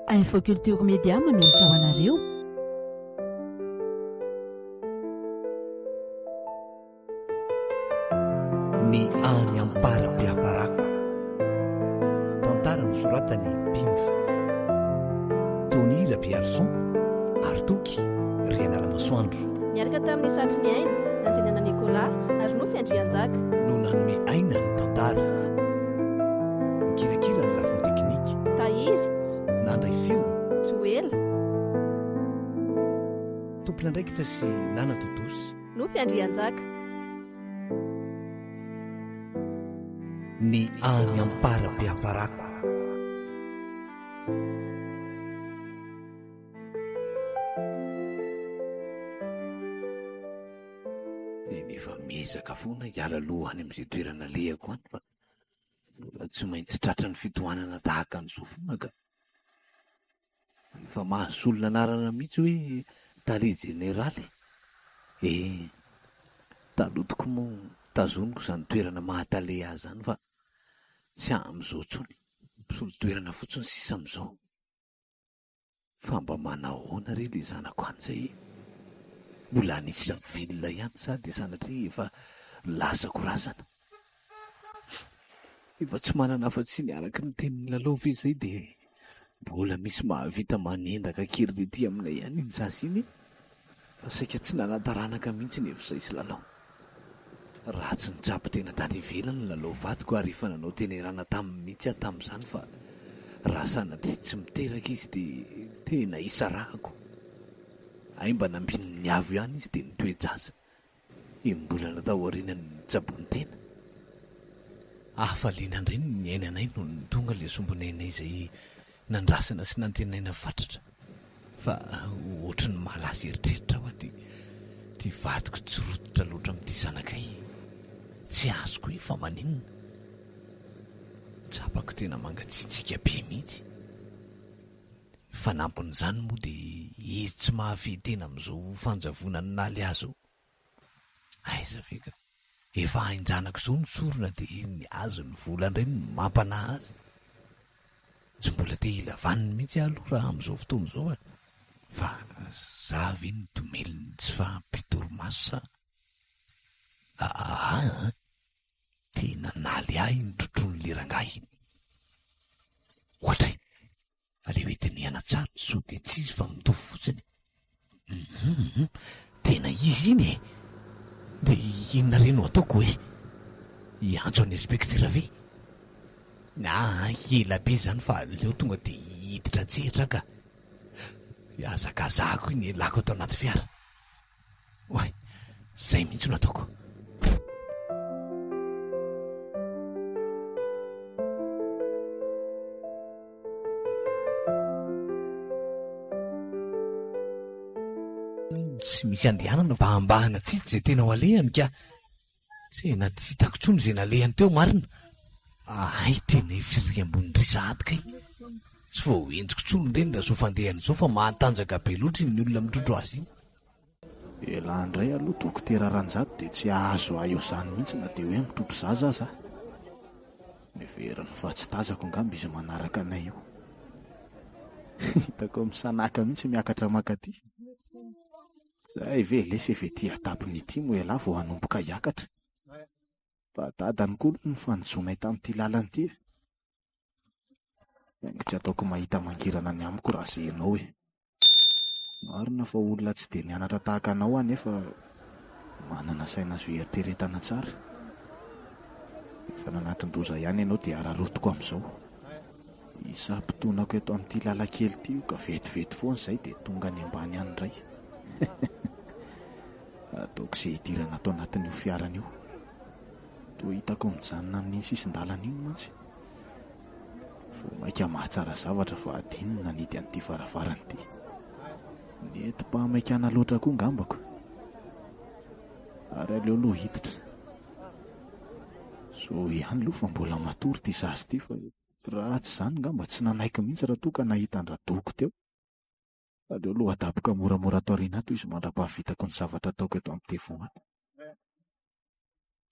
Infoculture Média manolotra ho anareo. Ny any ampara-piafarako. Tantara nosoratany Bimby. Tony Rabiarson, Artoky, Rianala Masoandro. Niaraka tamin'ny satry ny aina, nantenana Nicolas, ary nofy Andrianjaka. No nanome aina ny tantara. Mikirakira ny lafiny teknika. Tahiry. Nandray feo. Joela. Tompon'andraikitra sy Nana Totosy. Nofy Andrianjaka. Ny any ampara-piafarako. Efa mezaka foana hiala-loha any amin'izay toerana lehako any fa mbola tsy maintsy tratra ny fitohanana tahaka an'izao foana ka. Fa mahazo olona anarana mihitsy hoe tale jeneraly. Talotoko moa tazoniko izany toerana mahatale azy zany fa tsy amin'izao tsony. Misolo toerana fotsiny sisa amin'izao. Fa mba manahoana re le zanako an'izay? Mbola anisy velona ihany sa dia sanatria efa lasa korazana. Efa tsy manana afa-tsy ny araky ny tenin'ny lalao izay dia mbola misy mahavita manendaka kely rety aminay ihany iny sasy iny. Fa saika tsy nanataranaka mihitsy ny ef'izay sy lalao. Raha tsy nitsapo tena tany ivelany ny lalao vadiko ary efa nanao tenerana taminy mihitsy aho tamin'izany fa raha sanatria tsy miteraka izy dia tena isarahako. Ay mba nambininy ny avo ihany izy dia nitoejaza. Mbola natao aorianany tsabony tena. Hafaliana indray ny ainanay no ny tonga le sombinainay izay nandrasana sy nantenaina fatratra. Fa ohatry ny malaza eritreritra ho ty vadiko tsy rototra loatra amin'ity zanakay. Tsy azoko hoe fa maninona. Tsapako tena mangatsiatsika be mihitsy. Fanampin'izany moa dia izy tsy mahafehy tena amin'izao fanjavonany naly azy io. Aiza ve ka efa hainjanako izao ny sorona dia ny azo ny volany ireny mampanahy azy. Tsy mbola te hilavaniny mihitsy aloha raha amin'izao fotoana izao a. Fa za ve ny domeliny tsy fahampitoromaso sa tena naly ahy ny trotrony lerangah iny. Ohatra aleo entiny hiana tsara so dia tsy izy fa mitovy fotsiny. Tena izy iny e. Dia inona re no ataoko hoe hiantso any inspektera ve? Ela be zany fa aleo tonga dia hiditra tsehatra ka. Hiazakazahako iny elako ato anaty fiara. Oay, zay mihitsy no ataoko. Tsy misy andehanana mba hambahana tsitsy zay tena ho alehany ka. Tena tsy hitako tsony izay nalehany teo marina. Ay, tena efiry ambony risahady kay. Tsy vao enjiko tsony ireny raha zao fandehany izao fa mahatanjaka be loatra ny olona mitrotro azy iny. Elandray aloha dokotera Ranjato dia tsy ahazo ayo izany mihitsy na dia hoe mitrotro zaza aza. Neveriny fa tsy tazako angamba izy manaraka anay io. Hitako misanaka mihitsy miakatra makaty. Zay ve lesa efa ety atapiny ity moa ela vao hanomboka hiakatra. Fa dadany koa ny fanjoonay tamin'ity lalana ity. Aingo tsy ataoko mahita mangirana ny amiko raha izay ianao e. Marina fa olona tsy dia nianatra tahaka anao any efa manana saina azo eritreretana tsara. Efa nanatin-doza ihany ianao dia ararotiko amin'izao. Isam-potoanako eto amin'ity lalankely ity io ka vetivety foana izay dia tonga any ambany any indray. Ataoko izay hidirana atao anatin'io fiaran'io. Toa hitako mijanona amin'ny sisin-dalana iny mantsy. Fo maika mahatsara zavatra fa adininy nanidy an'ity varavarana ity. Neti-pahamaikana loatra koa ngambako. Ary aleo aloha hiditra. So ihany aloha fa mbola matory ty zazy ity fa raha tsy izany ngamba tsy nanaiky mihitsy raha toa ka nahita andradoko teo. Aleo aloha adaboka moramora ato aoriana ato izy mandra-pahavitako ny zavatra ataoko eto amin'ny telefaonina.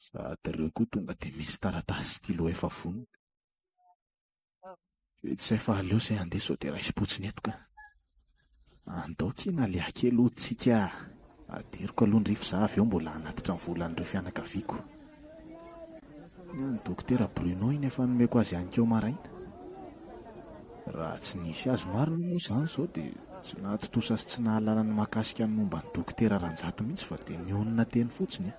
Sady ireo koa tonga dia misy taratasy stylo efa vonona. Etsay fahaleo izay andeha sao dia raisy-potsiny eto ka. Andao kiana le akely hotsika. Aderiko aloha ny rivo za avy eo mbola hanatitra ny volan'ireo fianakaviako. Ny dokotera Bruno iny efa nomeko azy ihany keo maraina. Raha tsy nisy azy marina moa izany izao dia tsy nahatotosa sy tsy nahalala ny mahakasika ny momba ny dokotera Ranjato mihitsy fa dia nionina teny fotsiny.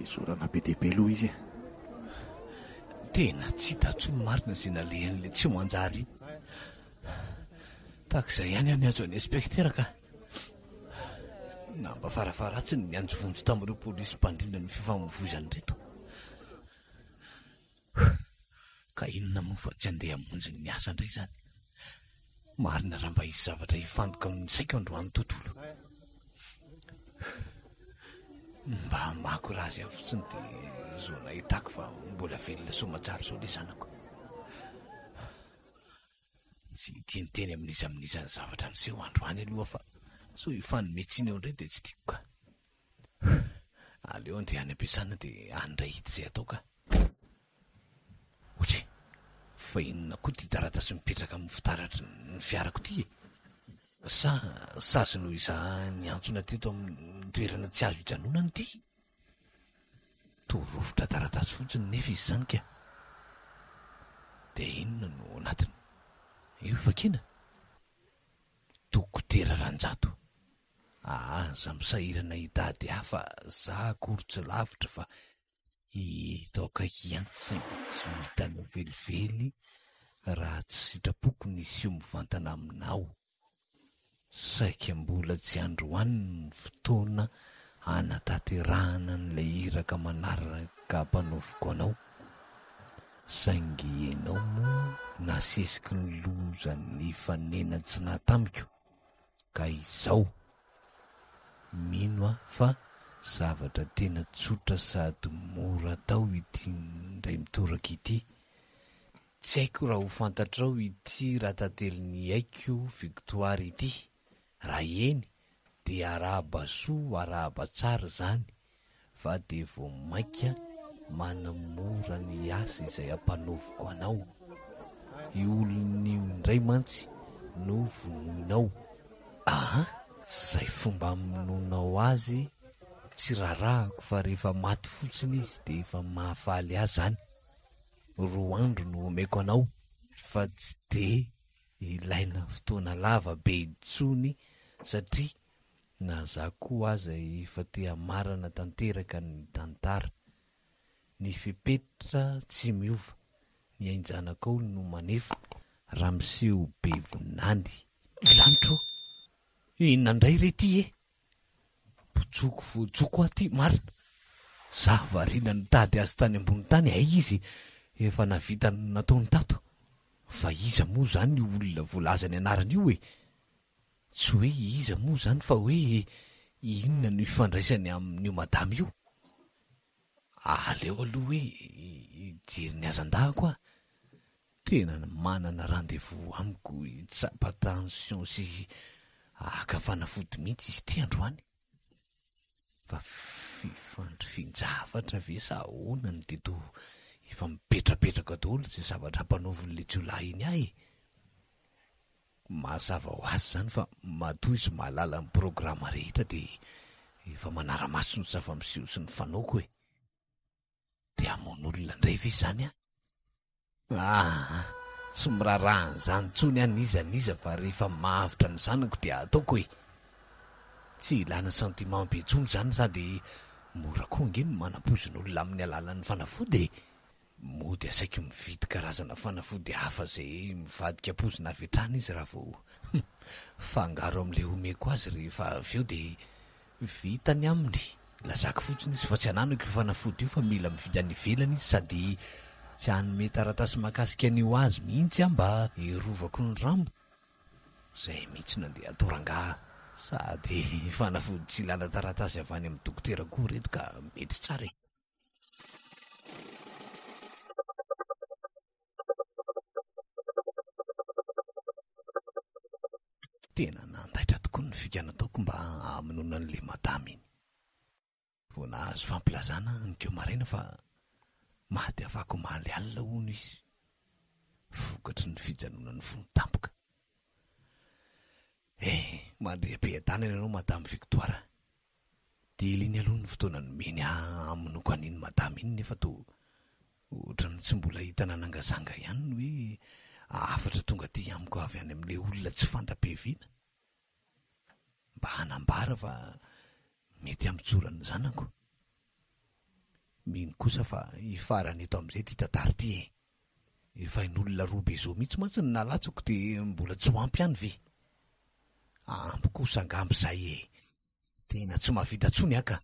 Esorana be dia be aloha izy. Tena tsy hitantsony marina izay nalehan'ilay tsy manjary. Tahak'izay ihany aho niajo any inspektera ka namba farafaratsiny nianjovonjo tamin'ireo polisy mpandrina ny fifamoivoizany reto. Ka inona moa fa tsy andeha hamonjy ny asa indray izany. Marina raha mba hisy zavatra hifantoka amin'ny saiko androany tontolo. Mba mako raha azy fotsiny dia zo nahitako fa mbola velona somatsara sao le zanako. Tsy tianiteny amin'izany zavatra niseho androany aloha fa so hifanometsiny eo indray dia tsy tiako ka. Aleo andeha any am-piasana dia andray hity izay atao ka. Ohatry fa inona koa ty taratasy mipetraka amin'ny fitaratry ny fiarako ty e? Sa sazy noho izaho niantsona teto amin'ny toerana tsy azo hijanonana ity? Torofotra taratasy fotsiny nefa izy izany ka. Dia inona no anatiny? Io vakina dokotera Ranjato. Za misahirana hitady hafa za akory tsy lavitra fa eto akaiky ihany saingy tsy hitana velively raha tsy sitrapoko nisy io mivantana aminao. Saika mbola tsy androany ny fotoana hanatanterahana n'ilay iraka manaraka mpanoviko anao. Saingy ianao moa nasesiky ny loza ny fanena tsy natamiko ka izao mino aho fa zavatra tena tsotra sady mora tao ity ndray mitoraka ity. Tsy haiko raha ho fantatrao ity raha tateliny haiko Victoire ity. Raha eny dia arahaba soa arahaba tsara izany fa dia vao maika manamora ny asa izay ampanoviko anao. I olony indray mantsy no vonoinao. Zay fomba aminonao azy tsy rarahako fa rehefa maty fotsiny izy dia efa mahafaly azy zany. 2 andro no omeko anao fa tsy de ilaina fotoana lava be intsony satria na za koa aza efa te hamarana tanteraka ny tantara. Ny fepetra tsy miova, ny ainjanakao no manefa raha miseho be voninany. Lanitro, inona indray rety e? Botsoko votsoko aty marina. Za variana nitady azy tany ambony tany ay izy efa navita nataony tato. Fa iza moa zany io olona voalaza ny anarany io e? Tsy hoe iza moa zany fa hoe inona no ifandraisany amin'io madama io? Aleo aloha hoe hijery ny azan-dahako aho. Tena manana rendez-vous amiko hitsapa tension sy haka fanafody mihitsy izy ty androany. Fa fifandrifinjavatra ve sa ahoana ny teto efa mipetrapetraka daholo zay zavatra hampanaovin'le jiolahy iny ahy. Mazava ho azy zany fa matoa izy mahalala ny programa rehetra dia efa manara-maso ny zava-miseho sy ny fanaoko e. Dia hamon'olona indray ve zany tsy mirarahany zany tsony any iza fa rehefa mahavitra ny zanako dia ataoko e. Tsy ilana sentiment be tsony zany sady mora koa angeny manam-pozin'olona amin'ny alalan'ny fanafody e. Mody asaiko mividy karazana fanafody hafa zay mivadika pozina avy hatrany izy raha vao fangaro amin'le omeko azy rehefa avy eo dia vitany aminy. Lazako fotsiny izy fa tsy ananako io fanafody io fa mila mividy any ivelany izy sady tsy hanome taratasy mahakasika an'io azy mihitsy mba hiarovako ny rambo. Zay mihitsy no andeha atao rangaha. Sady fanafody tsy ilana taratasy avy any amin'ny dokotera koa reto ka mety tsara e. Tena nandaitra tokoa ny fikana ataoko mba hamonoana an'le madama iny. Vao nahazo fampilazana nykeo maraina fa maty afako maly alina hono izy. vokatry ny fijanonan'ny fontampoka. Mandre-pe-tany ianao madame Victoire. Dia iny aloha ny fotoana nomeny aminoko an'iny madame iny nefa to ohatrany tsy mbola hitana nangazanga ihany no hoe afatra tonga ty amiko avy any amin'ilay olona tsy fanta-piaviana. Mba hanambara fa mety amitsorany zanako. Mino kosa fa ifarany eto amin'izay ty tantara ty e. Efa in'olona roa be zao mihitsy mantsy ny nalatsako dia mbola tsy ho ampy ihany ve. Ampy kosa angamby zay e. Tena tsy mahavita tsony aka.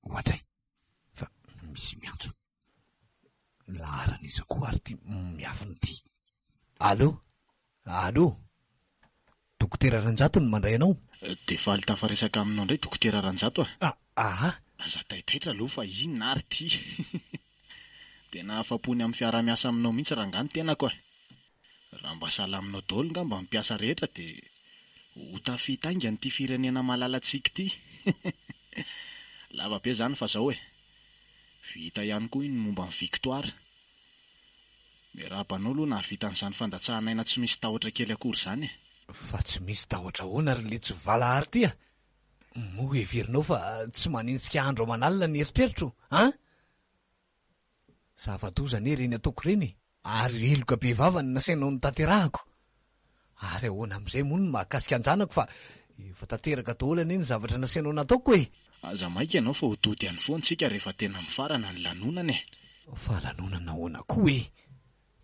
Ohatray, fa misy miantso. Laharan'iza koa ary ty miafiny ty. Allô? Allô? Dokotera Ranjato no mandray anao? Dia faly tafaresaka aminao indray dokotera Ranjato a. Aza taitaitra aloha fa inona ary ty. Tena afapony amin'ny fiara-miasa aminao mihitsy rangany tenako a. Raha mba salaminao daholo nga mba mipiasa rehetra dia ho tafitainga n'ity firenena malalatsika ity. Lava be zany fa zao vita ihany koa iny momba ny Victoire. Miarabanao aloha nahavita an'izany fandatsahanaina tsy misy tahotra kely akory zany e. Fa tsy misy tahotra hoana ary le tsy vala ary ty a. Moa heverinao fa tsy manintsika andro aman'alina ny eritreritro, han? Zava-doza ne reny ataoko reny, ary eloka be vavany nasainao ny tanterahako. Ary ahoana amin'izay moa no mahakasika anjanako fa efa tanteraka daholo anie ny zavatra nasainao nataoko e. Aza maika ianao fa ho dody ihany foana tsika rehefa tena mifarana ny lanonana e. Fa lanonana ahoana koa e.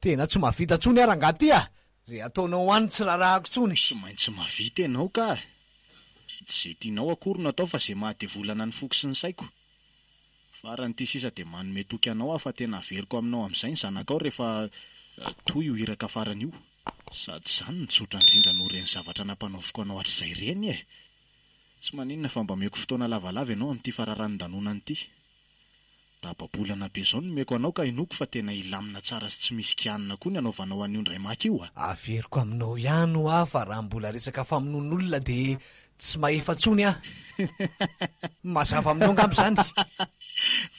Tena tsy mahavita tsony ary angaty a. Zay ataonao any tsy rarahako tsony. Tsy maintsy mahavita ianao ka. Tsy tianao akory no atao fa zay mahadevolana ny foko sy ny saiko. Farany ty sisa dia manome toky anao aho fa tena averiko aminao amin'izay ny zanakao rehefa toy io iraka farany io. Sady zany ny tsotra indrindra no reny zavatra nampanaoviko anao hatr'izay reny e. Tsy maninona fa mba meko fotoana lavalava ianao amin'ity fararan-danonana ity. Dababolana be zao no meko anao ka inoko fa tena ilamina tsara sy tsy misy kianina koa ny anaovanao an'io ndray maka io a. Averiko aminao ihany ho fa raha mbola resaka famonoan'olona dia tsy mahefa tsony a. Mazava aminao ngamby zany.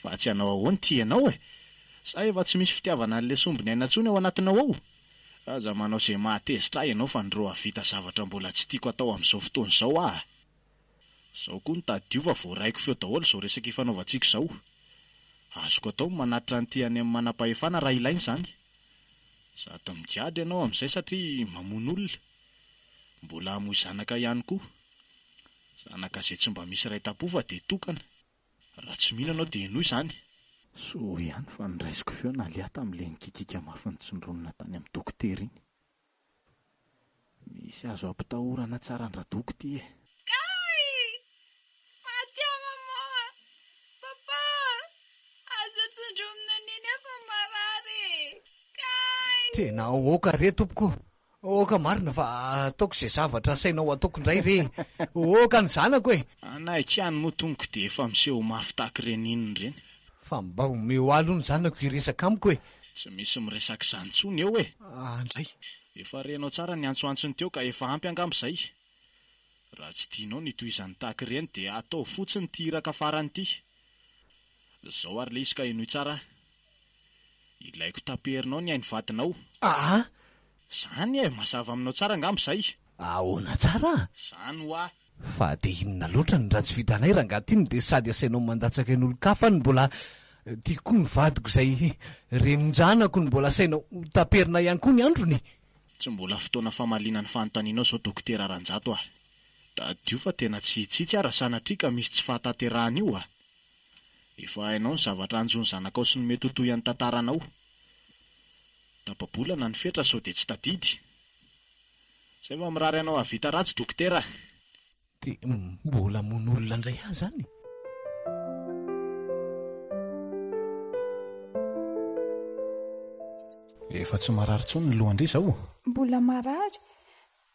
Fa tsy anao ahoany ty ianao e. Sa efa tsy misy fitiavana an'ilay sombiny aina tsony ao anatinao ao. Aza manao izay mahatezitra ianao fa ndro havita zavatra mbola tsy tiako atao amin'izao fotoana izao ah. Izao koa ny tadiova voaraiko feo daholo izao resaka ifanaovantsika izao. Azoko atao manatitra an'ity any amin'ny manam-pahefana raha ilainy izany. Sady migadra ianao amin'izay satria mamono olona. Mbola hamoy zanaka ihany koa. Zanaka izay tsy mba misy ray tapo fa dia tokana. Raha tsy mino anao dia inoy izany. So ihany fa niraisiko feo nalia tamin'ilay nikikika mafy nitsondronina tany amin'ny dokotera iny. Misy azo ampitahorana tsara andradoko ty e. Tena oka re tompoko. Oka marina fa ataoko izay zavatra sainao ataoko indray re. Oka ny zanako e. Anaikany moa tongo dia efa miseho mafy tahaka ireny inony ireny. Fa mba omeo alo ny zanako iresaka amiko e. Tsy misy miresaka izany tsony eo e. Andray. Efa renao tsara ny antsoantsony teo ka efa ampy angamby izay. Raha tsy tianao ny tohizany tahaka ireny dia atao fotsiny ty iraka farany ity. Izao ary le izy ka inoy tsara. Ilaiko taperinao ny ainy vadinao. Zany e, mazava aminao tsara angamby izay. Ahoana tsara? Zany ho ah. Fa dia inona loatra ny raha tsy vitanay rangatiny dia sady asainao mandatsaka ny olon-kafa ny mbola tiako ny vadiko izay renin-janako ny mbola asainao taperina ihany koa ny androny. Tsy mbola fotoana famaliana ny fanontanianao izao dokotera Ranjato ah. Tadio fa tena tsy hitsitsy ara sanatria ka misy tsy fahatanterahana io ah. Efa hainao ny zavatra anjony zanakao sy ny mety ho toy an'ny tantaranao. Dababolana ny fetra sao dia tsy tadidy. Izay fa mirary anao havita ratsy dokotera. Dia mbola mon'olona indray ahy zany. Efa tsy marary tsony ny lohandry izao. Mbola marary.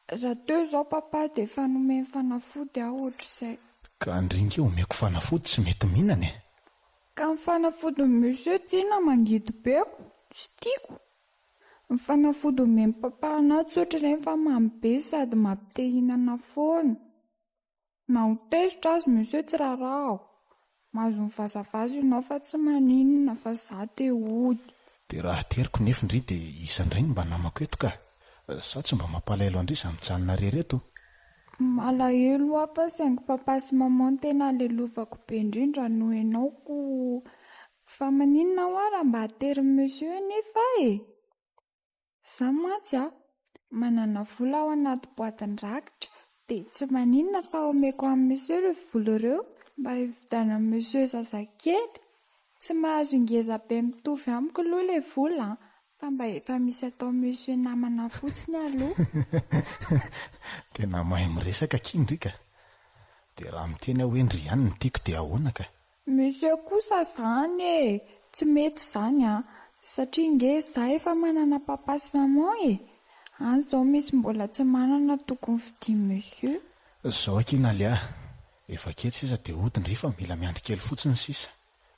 Raha teo izao papa dia efa nomeny fanafody aho ohatr'izay. Ka andringa eo omeko fanafody tsy mety mihinana e. Ka ny fanafody monsieur tiana mangidy beko, tsy tiako. Ny fanafody omeny papa anahy tsotra rehefa mamy be sady mampite hihinana foana. Na ho tezitra azy monsieur tsy raraho. Mahazo ny vazavazo ianao fa tsy maninona fa za te hody. Dia raha teriko nefa indry dia isandray mba namako eto ka. Sa tsy mba mampalaelo andry izany mijanona rereto. Malahelo apa saingy papa sy maman ny tena alelovako be indrindra noho ianao ko. Fa maninona ho raha mba hatery monsieur nefa Za mantsy manana vola ao anaty boatin-drakitra dia tsy maninona fa omeko amin'ny monsieur ireo vola ireo mba hividana monsieur zazakely. Tsy mahazo ingeza be mitovy amiko aloha ilay vola fa mba efa misy atao monsieur namana fotsiny aloha. Tena mahay miresaka kindrika. Dia raha miteny hoe ndry ihany ny tiako dia ahoana ka? Monsieur kosa izany tsy mety izany satria nge za efa manana papa sy maman any izao misy mbola tsy manana tokony vidia monsieur. Zao akina lia, efa kely sisa dia hodiny rehefa mila miandry kely fotsiny sisa.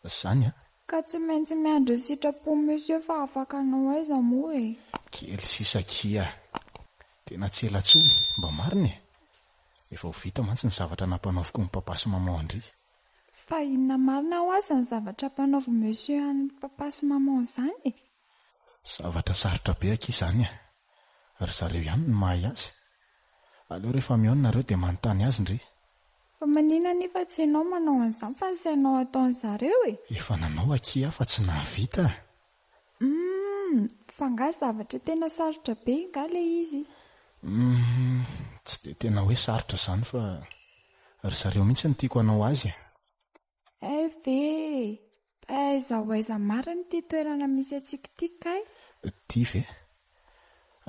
Zany Ka tsy maintsy miandry sitrapo monsieur fa afaka anao aiza moa Kely sisa kia. Tena tsy ela tsony, mba marina Efa ho vita mantsy ny zavatra nampanaoviko ny papa sy maman andry. Fa inona marina ho aza ny zavatra mpanaovy monsieur any papa sy maman izany Zavatra sarotra be aky izany Ry zareo ihany ny mahay azy. Aleo rehefa mihaona nareo dia manontany azy ndry. Fa manina nefa tsy ianao manao an'izany fa sy ianao ataon'ny zareo Efa nanao aky fa tsy nahavita. Fa nga zavatra tena sarotra be nga ilay izy. Tsy dia tena hoe sarotra izany fa ry zareo mihitsy ny tiako hanao azy. Aiza ho aiza marina ity toerana misy antsika ity kay? Tia ve?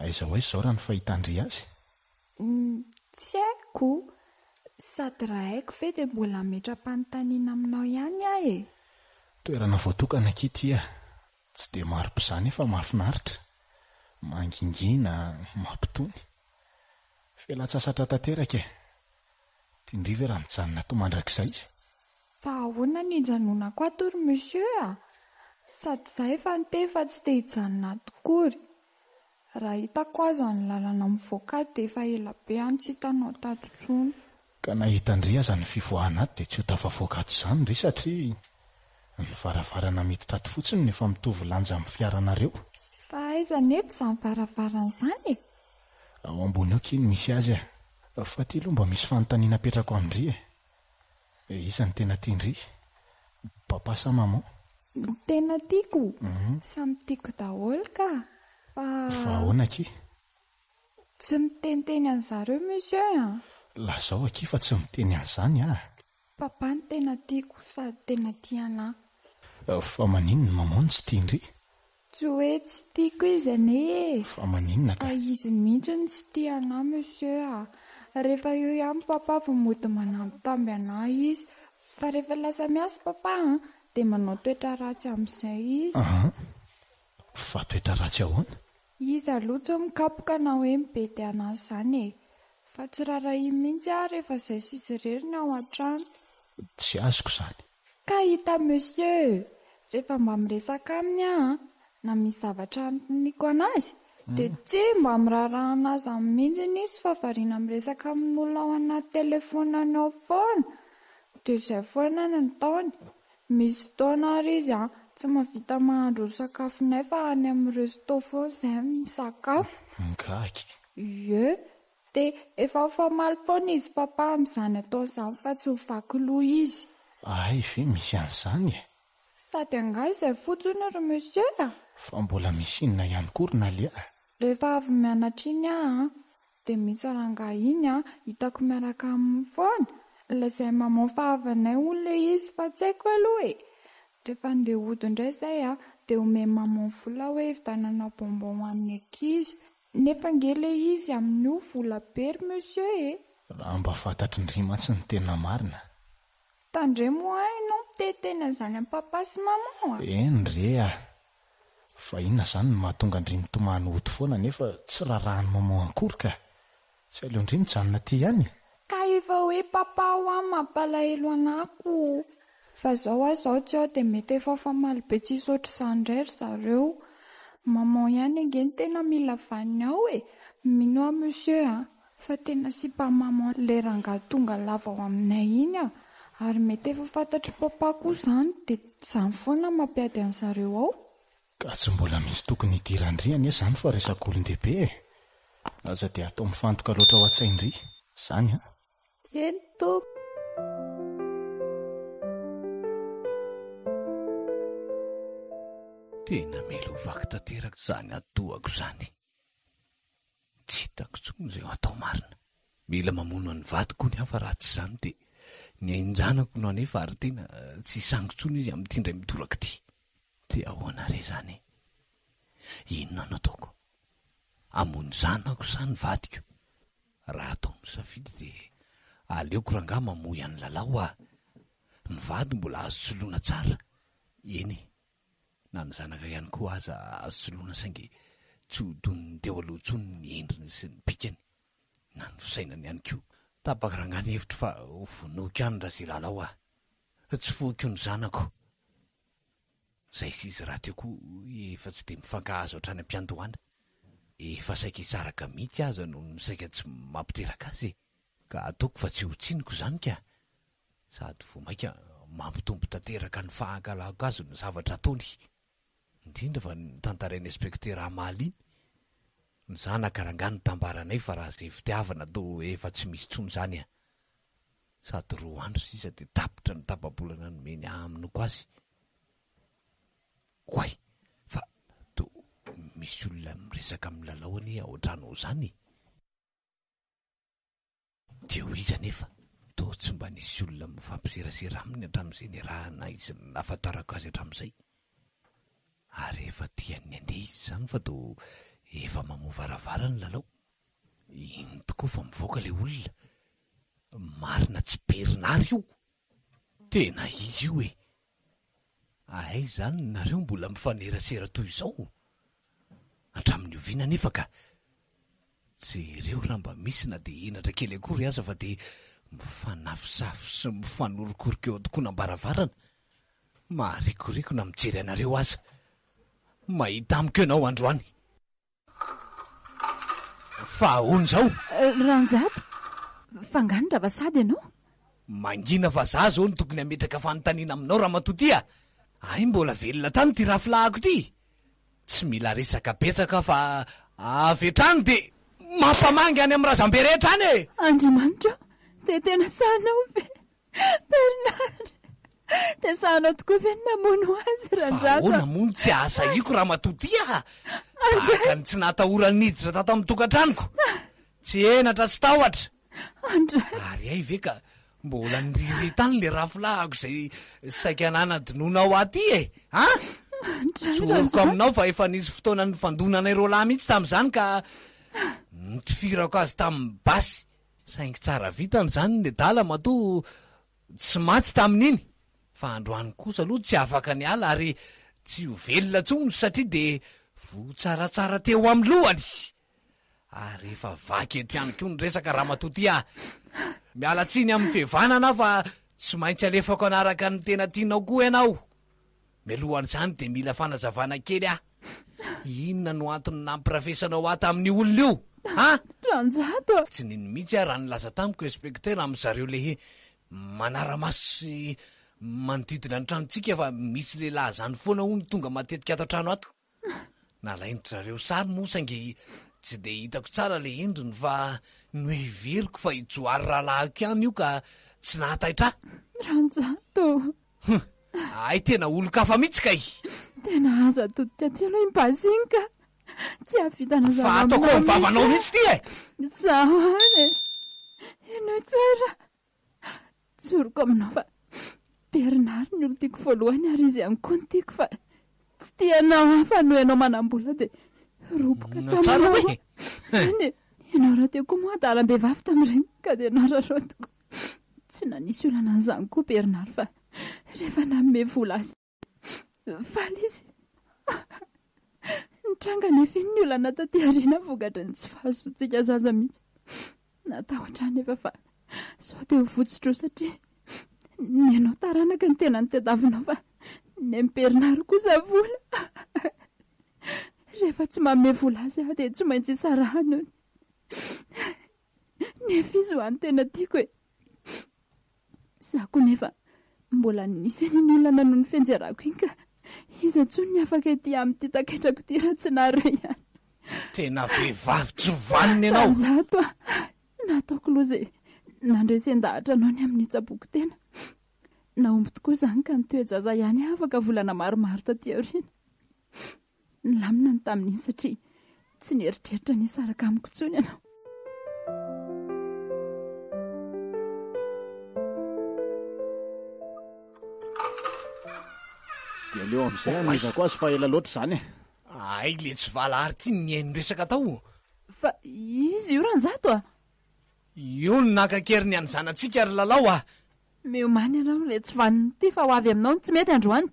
Aiza ho aiza izao raha ny fahitandry azy? Tsy haiko. Sady raha haiko ve dia mbola metra-panontaniana aminao ihany Toerana voatokana aky tia. Tsy dia maro mpizany fa mahafinaritra. Mangingina, mampitony. Fialan-tsasatra tanteraka Tindry ve raha mijanona to mandrakizay? Fa ahoana ny hijanonako ato ry monsieur Sady za efa nitefa tsy te hijanona tokory. Raha hitako azo ny lalana mivoaka dia efa ela be any tsy hitanao tato intsony. Ka nahitandry aza ny fivoahana ato dia tsy ho tafavoaka ato izany ndry satria ny varavarana miditra ato fotsiny nefa mitovy lanja amin'ny fiaranareo. Fa aiza nefa izany varavarana izany Ao ambony ao kiny misy azy fa ty aloha mba misy fanontaniana petrako amindry Iza ny tena tiandry? Papa sa maman? Tena tiako Samy tiako daholo ka Fa ahoana aky? Tsy miteniteny an'zareo monsieur Lazao aky fa tsy miteny an'izany Papa ny tena tiako sady tena tiana. Fa maninona maman tsy tiandry? Tsy hoe tsy tiako izy anie Fa maninona ka? Fa izy mihitsy ny tsy tiana monsieur Rehefa eo ihany papa vao mody manambitamby anahy izy. Fa rehefa lasa miasa papa dia manao toetra ratsy amin'izay izy. Fa toetra ratsy ahoana? Izy aloha tsy mikapoka na hoe mibety anazy izany fa tsy rarahiny mihitsy rehefa izay sisy reriny ao an-trano. Tsy azoko izany. Ka hita monsieur, rehefa mba miresaka aminy na misy zavatra anotaniako anazy dia tsy mba miraharaha anazy amin'ny mihitsiny izy fa variana miresaka amin'olona ao anaty telefoniny ao foana. Dia izay foana ny nataony. Misy fotoana ary izy tsy mahavita mahandro sakafonay fa any amin'ny resto foana izay misakafo. Ngaky. Dia efa ho famaly foana izy papa amin'izany ataon'izany fa tsy ho vaky loha izy. Ay ve misy an'izany Sady anga izay fotsiny ry monsieur Fa mbola misy inona ihany kory na lia? Rehefa avy mianatra iny dia misy rangahy iny hitako miaraka amin'ny foana. Ilay maman fahavanay olona izy fa tsy haiko aloha Rehefa andeha hody indray izay dia omeny maman vola hoe hividanana bonbon ho an'ny ankizy. Nefa ngele izy amin'io vola be ry monsieur Raha mba fantatry ndry mantsy ny tena marina. Tandre moa ianao miteteny an'izany amin'ny papa sy maman Ndre fa inona izany no mahatonga ndry mitomany hody foana nefa tsy rarahany maman akory ka? Tsy aleo ndry mijanona ty ihany. Ka efa hoe papa ho any mampalahelo anako. Fa zao zao tsy ao dia mety efa famaly be tsisy ohatr'izany indray ry zareo. Maman ihany ange ny tena mila vaniny ao mino monsieur fa tena sy pa maman ilay rangahy tonga lava ao aminay iny ary mety efa fantatry papa koa izany dia izany foana mampiady an'zareo ao. Ka tsy mbola misy tokony hidirandriany izany fa resak'olon-dehibe e. Aza dia atao mifantoka loatra ao an-tsaindry izany a. Eny tompo. Tena mila ho vaky tanteraka izany atoako izany. Tsy hitako intsony izay atao marina. Mila mamono any vadiko ny hafa raha tsy izany dia ny ainjanako no anefa ary tena tsy hisangotsony izy amin'ity indray mitoraka ity. Dia ahoana re izany? Inona no ataoko? Amono zanako sa ny vadiko? Raha atao misafidy dia aleoko rangaha mamoy any lalao a. Ny vady mbola azo soloina tsara. Eny na ny zanaka ihany koa aza azo soloina saingy tsy ho toy ny teo aloha intsony ny endriny sy ny bikany na ny fisainany ihany koa. Tapaka rangaha ny hevitra fa ho vonoiko ihany raha izay lalao a. Tsy foiko ny zanako. Zay sisa raha teo koa efa tsy dia mifankahazo hatrany am-piandohana. Efa saika hisaraka mihitsy aza no ny saika tsy mampiteraka azy. Ka ataoko fa tsy ho tsiniko izany ka. Sady vao maika mampitombo tanteraka ny fahankalako azy ny zavatra ataony. Indrindra fa ny tantarain'ny inspektera Amaly iny. Ny zanaka rangaha ny tambaranay fa raha izay fitiavana toa efa tsy misy intsony izany a. Sady 2 andro sisa dia tapitra ny tapa-bolana nomeny aminoko azy. Hoay, fa toa misy olona miresaka amin'ny lalao anie ao an-trano ao izany. Dia ho iza nefa, toa tsy mba nisy olona mifampiserasera aminy hatramin'izay niarahana izy nahafantarako azy hatramin'izay. Ary efa tiany andeha izy izany fa toa efa mamoa varavara ny lalao. Iny tokoa fa mivoaka ilay olona. Marina tsy Bernard io. Tena izy io e. Ay izany nareo mbola mifanerasera toy izao. Hatramin'ny oviana nefa ka. Jereo raha mba misy na dia enatra kely akory aza fa dia mifanafisafy sy mifanorokorika eo tokoa am-baravarana. Maharikoriko na mijery anareo aza. Mahita amiko ianao androany. Fa ahoana izao? Ranjato, fangano ravasady ianao? Mangina fa za zao no tokony hametraka fanontaniana aminao raha matotia. Ay, mbola velona tany ty rafilahako ty. Tsy mila resaka betsaka fa avy hatrany dia mampamangy any amin'ny razam-be rehetra any e. Andriamanitra, dia tena sahanao ve Bernard? Dia sahanao tokoa ve namono azy Ranjato? Fa ahoana moa tsy ahasahiako raha matotia. Tahaka ny tsy nahatahoran'ny niditra tato amin'ny tokantranoko. Tsy enatra sy tahotra. Ary ay ve ka mbola niriry tany le rafilahako izay saika nanadinoana ao aty e. Ha? Tsoroko aminao fa efa nisy fotoana ny fandonana ireo lahy mihitsy tamin'izany ka nitifirako azy tamin'ny basy. Saingy tsara vitany izany ny dala matoa tsy matsy tamin'iny. Fa androany kosa aloha tsy afaka ny ala ary tsy ho velona intsony satria dia votsaratsara teo amin'ny lohany. Ary efa vaky eto ihany koa ny resaka raha matotia. Miala tsiny amin'ny fihavanana fa tsy maintsy alefako anaraka ny tena tianao koa ianao. Mialohan'izany dia mila fanazavana kely aho. Inona no antony nampirafesanao ato amin'ny olona io? Ha? Ranjato. Tsy nino mihitsy aho raha nilaza tamiko inspektera amin'ny zareo lehe manara-maso sy manodidina ny tranontsika fa misy lehilahy zany foana hono tonga matetika ato an-trano ato. Nalainitra zareo sary moa saingy tsy dia hitako tsara le endriny fa no heveriko fa hijoary rahalahiko ihany io ka tsy nahataitra. Ranjato. Ay, tena olo-kafa mihitsy kay. Tena aza toditra tsy aloha impaziny ka tsy havitana fa ataoko amin'ny vavanao mihitsy ty e. Zahany ianao tsara. Tsoroko aminao fa Bernard ny olo tiako voalohany ary izy ihany koa ny tiako fa tsy tianao hafa no ianao manam-bola dia roboka taminao. Zany ianao raha teo koa moa adalam-behivavy tamin'ireny ka dia nararotiko. Tsy nanisy olana an'izany koa Bernard fa rehefa nanome vola azy faly izy. Nitranga nefa iny ny olana taty aoriana vokatry ny tsy fahazoantsika zaza mihitsy. Natahotra nefa fa sao dia ho fotsitro satria ny ianao taranaka ny tena nitadiavinao fa ny an'i Bernard kosa vola. Rehefa tsy manome vola azy aho dia tsy maintsy isarahana. Nefa izy ho any tena tiako e. Za koa nefa mbola nisy ny olana noho ny fenjerako iny ka izy tsony ny afaka ety amin'ity takaitrako ty raha tsy nareo ihany. Tena vehivavy tsy vaniny ianao. Anjato nataoko loha izay nandresen-dahatra anao ny amin'ny tsaboako tena. Naomby tokoa izany ka nitoejaza ihany afaka volana maromaro taty aoriana. Nilamina ny tamin'iny satria tsy nieritreritra nisaraka amiko intsony ianao. Dia leo amin'izay anizako azy fa ela loatra izany. Ay, le tsy valahary ty nihaino resaka tao. Fa izy io Ranjato Io ny nakakeriny any zanantsika ary lalao Miomany ianao le tsy vaniny ty fa ho avy aminao ny tsy mety androany.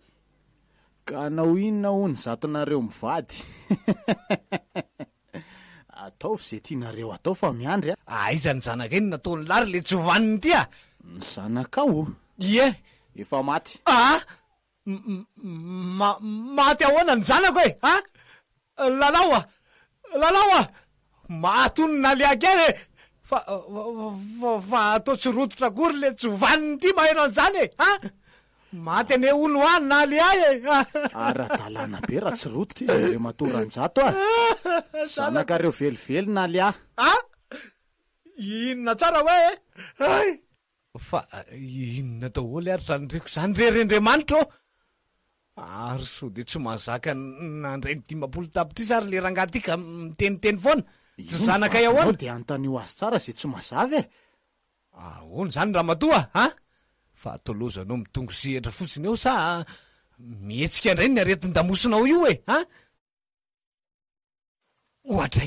Ka anao inona hony zatonareo mivady? Ataovy izay tianareo atao fa miandry Aiza ny zanaka iny nataony lary le tsy vaniny ty Ny zanakao Ie. efa maty. Maty ahoana ny zanako e? Lalao matony naliaka eny e. Fa atao tsy rototra akory le tsy vaniny ty maheno an'izany e. Maty ane olo any naly ahy e. Ara-dalàna be raha tsy rototra izy re matoranjato Zanakareo velively naly ahy. Inona tsara hoe fa inona daholo ary zanyreko zany rerendremanitra ary so de tsy mahazaka nandray ny 50 tapitra ary le rangahy ty ka miteniteny foana. Tsy zanaka ahoana dia antanio azy tsara zay tsy mazava ahoana zany raha matoa fa atolozanao mitongo sehatra fotsiny eo sa mihetsika indray ny aretin-damosinao io e ohatra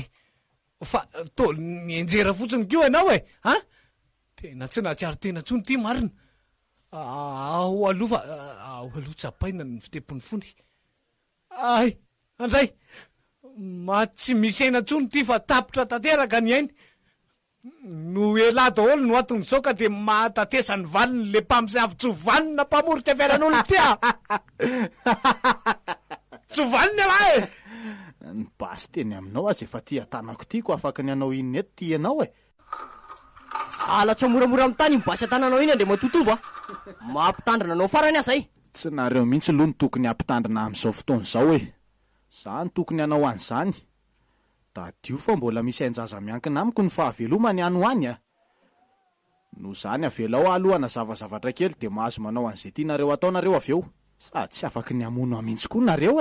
fa to nienjera fotsiny kio ianao e tena tsy nahatsiaro tena tsony ty marina. Ao aloha tsapaina ny fitepony fony. Ay andray tsy misy aina tsony ty fa tapitra tanteraka ny ainy no ela daholo no atony zao ka de mahatatesa ny valiny le mpamsy avy tsy vanina mpamorika fiaran'olo ty tsy vaniny ala ny basy teny aminao azy efa ty atanako tiako afaka ny anao inona eto ty ianao Ala tsy moramora amin'ny tany mibasy atananao iny andre matotovo mampitandrina anao farany azay. Tsy nareo mihitsy aloha ny tokony hampitandrina amin'izao fotoana izao Za ny tokony hanao an'izany. Dadio fa mbola misy ainjaza miankina amiko ny fahavelomany any ho any No zany avelao alohana zavazavatra kely de mahazo manao an'izay tianareo ataonareo avy eo. Sady tsy afaka ny hamono amintsy koa nareo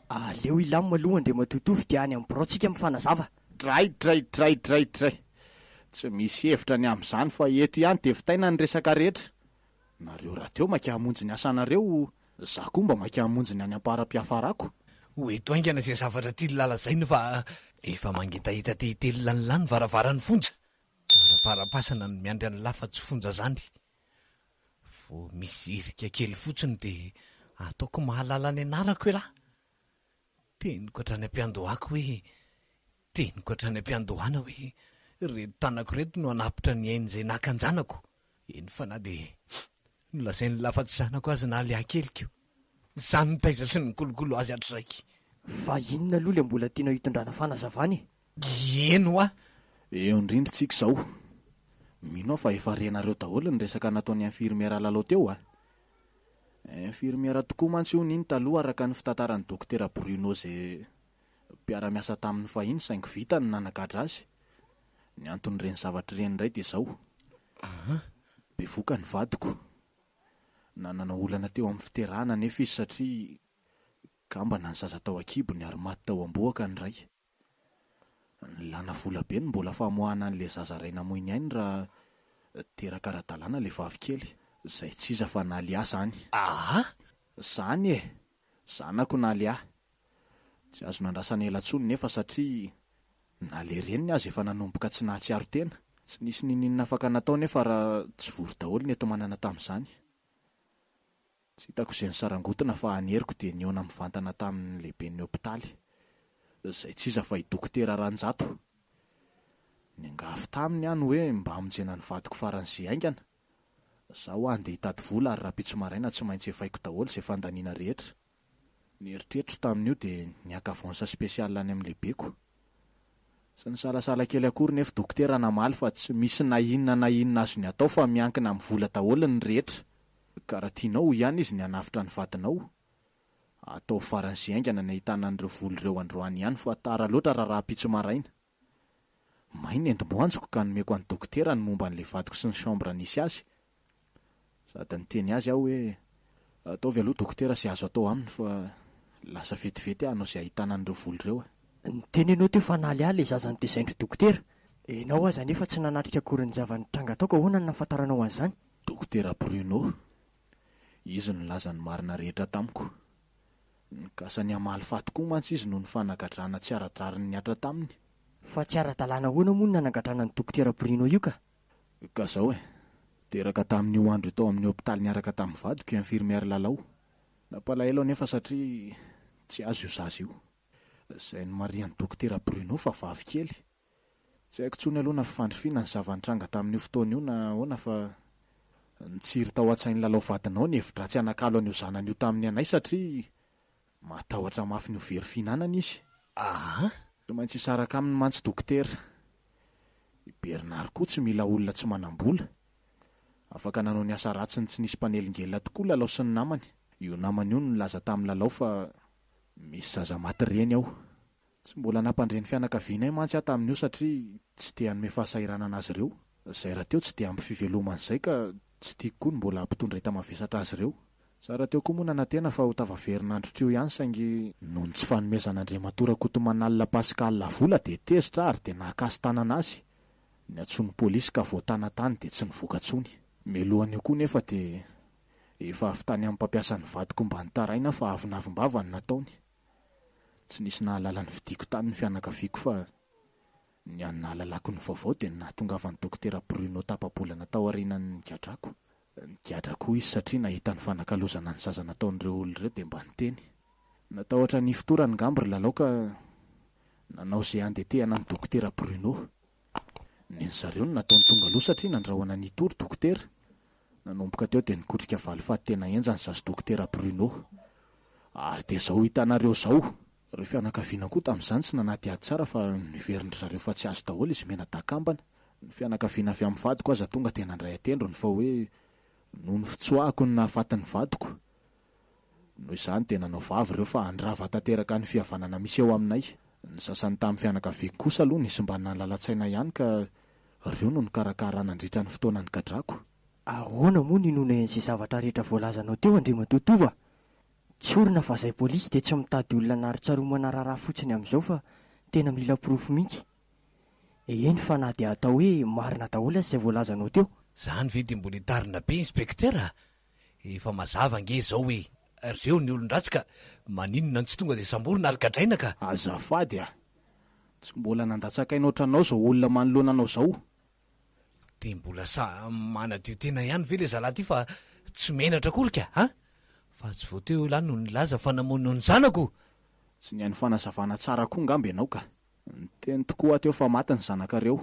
Aleo ilamina aloha andre matotovo dia any amin'ny biraontsika mifanazava. Dray. Tsy misy hevitra ny amin'izany fa eto ihany de fitaina ny resaka rehetra. Nareo raha teo maka hamonjy ny asanareo, za koa mba maka hamonjy ny any am-para-piafarako. Oeto aingana izay zavatra tia lalazaina fa efa mangitahita tehitely lanilany varavarany fonja. Varavara-pasana ny miandry any lafa tsy fonja zany. Vo misy irika kely fotsiny de ataoko mahalala ny anarako lahy. Teniko hatrany ampiandohako hoe teniko hatrany ampiandohana hoe reto tanako reto no anapitra ny ainy izay nakanjanako. Eny fa na de nolazainy lafa tsy zanako azy na le akelikio. Zany nitaiza sy ny kolokolo azy hatry raiky. Fa inona aloha le mbola tianao hitondrana fanazavany? Eno Eo indrindritsika izao. Mino fa efa renareo daholo ny resaka nataony infirmiera lalao teo Infirmiera tokoa mantsy io niny taloha araka ny fitantaran'ny dokotera Bruno zay mpiara-miasa tamin'ny fahiny saingy vita ny nanakatra azy. Ny anton'ireny zavatra ireny indray dia izao. Bevoka ny vadiko. Nanana olana teo amin'ny fiterahana nefa izy satria gambana ny zaza tao an-kibony ary maty tao am-boaka ny ray. Lana vola be ny mbola famoahana an'ilay zaza ray namoiny ainy raha teraka ara-dalàna ilay vavikely. Izay tsy iza fa naly ahy zany. Zany zanako naly ahy. Tsy azo nandrasana ela tsony nefa satria naly reniny azy efa nanomboka tsy nahatsiaro tena. Tsy nisy ninina afaka natao nefa raha tsy vory daholo ny eto manana tamin'izany. Tsy hitako izay ny sarangotana fa haneriko dia niona mivantana tamin'ny lehiben'ny hopitaly. Izay tsy iza fa i dokotera Ranjato. Niangafy taminy any hoe mba hamonjena ny vadiko faran'izay aingana. Zaho andeha hitady vola ary raha-pitso maraina tsy maintsy efaiko daholo izay fandaniana rehetra. Ny eritreritro tamin'io dia niaka-vonsa spesiala any amin'ny lehibeko. Tsy nisalasala kely akory nefa dokotera namaly fa tsy misy na inona azo ny atao fa miankina amin'ny vola daholo ny rehetra. Ka raha tianao ihany izy ny hanafitra ny vadinao, atao faran'izay aingana ny ahitana an'ireo voly ireo androany ihany fa tara loatra raha-pitso maraina. Mainy endim-boanjoko ka nomeko an'ny dokotera ny momba n'ilay vadiko sy ny chambre nisy azy. Sady niteny azy aho hoe ataovy aloha dokotera sy azo atao aminy fa lasa vetivety anao izay ahitana an'ireo voly ireo. Niteny ianao teo fa nalialy zazany dezaindro dokotera. Enao aza nefa tsy nanatrika akory ny zavany tranga ataoko ahoana ny nafantaranao an'izany? Dokotera Bruno, izy nilaza ny marina rehetra tamiko. Nikasany hamaly faty koa mantsy izy noho ny fanagadrana tsy ara-drariny niatra taminy. Fa tsy ara-dalàna ahoana moa ny nanagadrana ny dokotera Bruno io ka? Ka zao teraka tamin'io andro tao amin'ny hôpitaly niaraka tamin'ny vadiko infirmière Lalao. Nampalahelo nefa satria tsy azo io zaza io. Izay ny marian'ny dokotera Bruno fa vavy kely. Tsy haiko tsony aloha na fifandrifina ny zavantranga tamin'io fotoana io na ahoana fa nitsiry tao an-tsainy Lalao vadinao ny hevitra tsy anakalo an'io zanany io tamin'ny anay satria matahotra mafy ny very fihinanana izy. Tsy maintsy hisaraka aminy mantsy dokotera. I Bernard koa tsy mila olona tsy manam-bola. Afaka nanao ny asa ratsiny tsy nisy mpanelingela tokoa Lalao sy ny namany. Io namany io nilaza tamin'ny Lalao fa misy zaza maty reny aho. Tsy mbola nampandreny fianakavianay mantsy aho tamin'io satria tsy te hanome fahasahirana an'azy ireo. Izay raha teo tsy te ampy fivelomana izay ka tsy tiako koa ny mbola hampitondra enta-mavesatra azy ireo. Sara teo koa moa nanantena fa ho tavaverinandro teo ihany saingy noho ny tsy fanomezan'Andriamatora Kotomanalina Pascal vola dia tezitra ary dia nahakasy tanana azy. Ny antsoin'ny pôlisy ka voatana tany dia tsy nivoaka tsony. Melohan'io koa nefa dia efa avy tany amin'ny mpampiasa ny vadiko mba nitaraina fa avinavimbava ny nataony. Tsy nisy nahalala ny vidiko tany ny fianakaviako fa ny any nahalalako ny vaovao dia nahatongavan'ny dokotera Bruno tapa-bolana tao aorianan'ny gadrako. Nigadrako izy satria nahita ny fanakalozana ny zaza nataon'ireo olona ireo dia mba niteny. Natahotra ny fotorany ngambry Lalao ka nanao izay andetehana ny dokotera Bruno. Ny zareo no nataony tonga aloha satria nandrahoana ny tory dokotera. Nanomboka teo dia nikotrika valifaty tena enja ny zazy dokotera Bruno. Ary dia izao hitanareo izao. Ireo fianakaviana koa tamin'izany tsy nanaty ady tsara fa niverindry zareo fa tsy azo daholo izy mena takambana. Ny fianakaviana avy amin'ny vadiko aza tonga tena andray atendrony fa hoe noho ny fitsoahako ny nahafaty ny vadiko. Noho izany tena nanao vavy ireo fa andrava tanteraka ny fihavanana misy eo aminay. Ny sasany tamin'ny fianakaviako kosa aloha nisy mba nalalatsaina ihany ka ireo no nikarakara nandritra ny fotoanany gadrako. Ahoana moa ny nona izay zavatra rehetra voalazanao teo Andriamatotova? Tsy orina fa izay pôlisy dia tsy mitady olona narotsaromana raharaha fotsiny amin'izao fa tena mila porofo mihitsy. Eny fa na dia atao hoe marina daholo izay voalazanao teo. Zany ve dia mbola hitarina be inspektera? Efa mazava ange izao hoe ireo ny olon-dratsy ka maninona ny tsy tonga dia samborina alikadraina ka. Azafady tsy mbola nandatsakaina ohatranao izao olona manoloana anao izao. Dia mbola manadio tena ihany ve ilay zalahy ity fa tsy menatra akory ka fa tsy vao teo lany no nilaza fa namono ny zanako. Tsy niany fanazavana tsara koa ngamby ianao ka. Niteny tokoa teo fa maty ny zanakareo.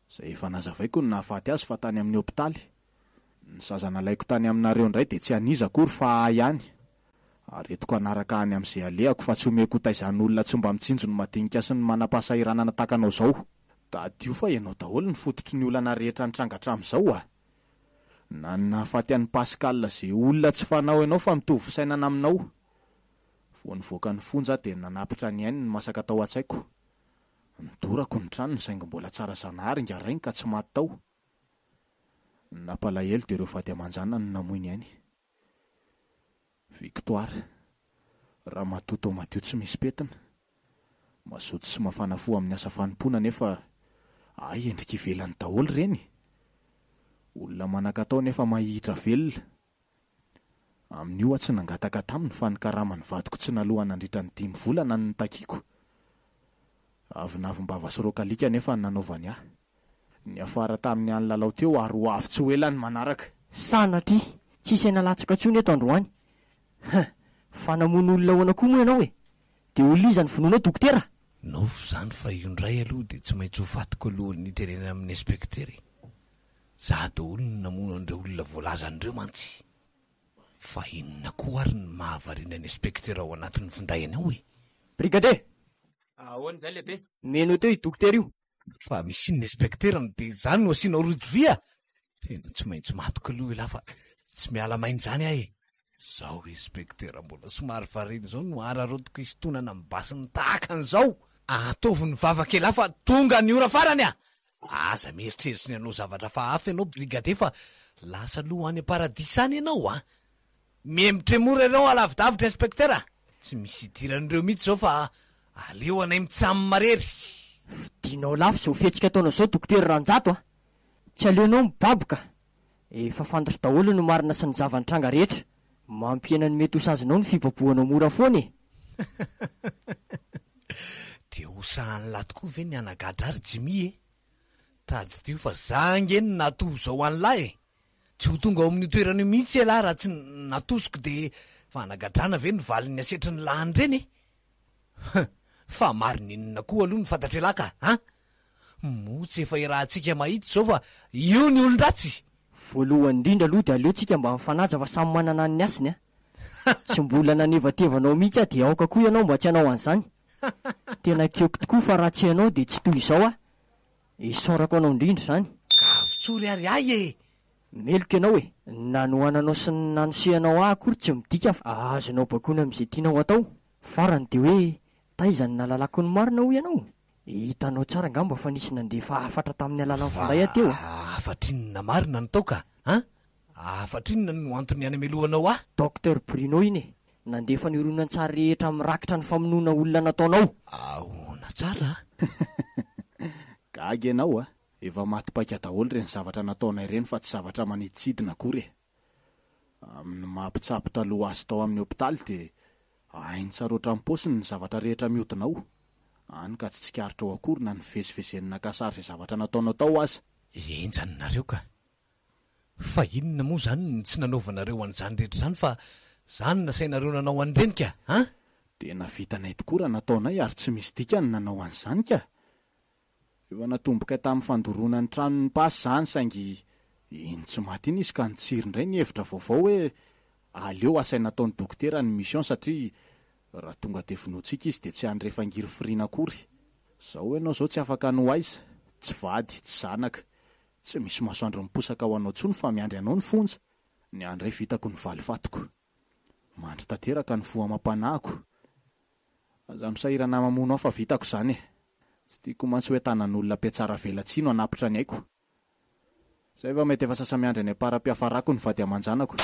Izay efa nazavaiko ny nahafaty azy fa tany amin'ny hôpitaly. Ny zaza nalaiko tany aminareo indray dia tsy haniza akory fa ahy ihany. Aretiko anaraka any amin'izay alehako fa tsy omeko taizany olona tsy mba mitsinjo ny madinika sy ny manam-pahasahiranana natakanao izao. Dadio fa ianao daholo ny fototry ny olana rehetra nitranga hatramin'izao na ny nahafaty an'i Pascal izay olona tsy fanao ianao fa mitovy fisainana aminao. Vao nivoaka ny fonja dia nanapitra ny ainy ny masaka tao an-tsaiko. Nidorako ny tranony saingy mbola tsara zanahary ngarainy ka tsy maty tao. Nampalahelo dia ireo vady aman-janona no namoy ainy. Victoire, raha matoto madio tsy misy petina. Mazoto sy mafana fo amin'ny asa fanompoana nefa endrika ivelany daholo ireny. Olona manan-katao nefa mahihitra velona. Amin'io tsy nangataka taminy fa ny karamany vadiko tsy naloha nandritra ny 5 volana ny takiako. Avinavimbava sy rokalika nefa nanaovany ahy. Ny afara tamin'ny any Lalao teo ary ho avy tsy ho ela ny manaraka. Sanatry tsy isay nalatsaka tsony eto androany. Fa namono olona ahoana koa moa ianao dia olona iza ny vonoanao dokotera? Nofo zany fa io indray aloha dia tsy maintsy ho fatiko alohan'ny niterena amin'ny inspektera. Za daholo no namono an'ireo olona voalazan'ireo mantsy. Fa inona koa ary ny mahavariana ny inspektera ao anatin'ny findainy ao Brigadier! Ahoana izay lehibe? Menao teo i dokotera io. Fa misy ny inspektera dia izany no asiana rojo via. Tena tsy maintsy matoko aloha ilahy fa tsy miala mainy izany ahy. Zao inspektera mbola somary variny zao no ararotiko istonana mibasiny tahakan'izao. Ataovy ny vavakely fa tonga ny ora farany a. Aza mieritreritsy ny anao zavatra fa hafa ianao brigade fa lasa loha any paradisa any ianao a. Miemitremora ianao alavidavitra inspektera. Tsy misy idiran'ireo mihitsy zao fa aleo anay mitsamy marery. Fidinao lafy zao fihetsika ataonao zao dokotera Ranjato a. Tsy aleonao mibaboka. Efa fantatra daholo no marina sy ny zavan-tranga rehetra. Mampiena ny mety hosazonao ny fibaboanao mora foana e. De hosahany lahy tokoa ve ny anagadra ary Jimmy e. Tady teo fa zangeny natovo zao an'lahy e. Tsy ho tonga ao amin'ny toerany mihitsy lahy raha tsy natosiko de fa anagadrana ve ny valin'ny asetry ny lahany reny e. Fa marininona koa aloha ny fantatra lahy ka ha. Motsy efa irahantsika mahitsy zao fa io ny olon-dratsy. Voalohany indrindra aloha de aleontsika mba mifanaja fa samy manana ny asiny a. Tsy mbola nanevatevanao mihitsy a de aoka koa ianao mba tsy hanao an'izany. Tena keoko tokoa fa raha tsy ianao de tsy toy izao a. Isaorako anao indrindra zany. Kavitsory ary ay e. Meloka ianao e. Nanohananao sy nanosehanao akory tsy midika fa azonao bakona amin'izay tianao atao. Farany de hoe taizany nalalako ny marina ho ianao. Hitanao tsara ngamba fa nisy nandefa afatra tamin'ny alalan'ny finday ateo a. Afatrinina marina ny tao ka ha. Afatrinina no antony any amelohanao a. Docteur Bruno iny e. Nandefa ny horonan-tsary rehetra mirakitra ny famonoana olona nataonao. Ahoana tsara. Gaga ianao a. Efa matipaika daholo ireny zavatra nataonay ireny fa tsy zavatra maniditsidina akory e. Amin'ny mampitsapo taloha azy tao amin'ny hopitaly de hainy tsaroatra amin'ny paosiny ny zavatra rehetra mihodinao. Any ka tsy tsikaritra ao akory na ny vezivezenina kasary izay zavatra nataonao tao aza. Enjanonareo ka. Fa inona moa zany tsy nanaovanareo an'izany rehetra zany fa zany nasainareo nanao an'ireny ka ha. Tena vitanay tokoa raha nataonay ary tsy misy dikany nanao an'izany ka. Efa natomboka tamin'ny fandoroana ny tranon'ny pasy zany saingy iny tsy maty iny izy ka nitsiry indray ny hevitra vaovao hoe aleo asaina nataon'ny dokotera ny mission satria raha tonga de vonoantsika izy de tsy andrefa angiry firiana akory. Zao ianao zao tsy afaka no aiza, tsy vady, tsy zanaka, tsy misy masoandro miposaka ao anao tsony fa miandry anao ny fonja. Ny andray vitako ny valy fatoko. Mandry tanteraka ny fohamam-panahiko. Aza misahirana mamono fa vitako zany e. Tsy tiako mantsy hoe tanan'olona mpiatsara velatsino anapitra ny aiko. Zay va mety efa sasa miandry any para-piafarako ny vady aman-janako.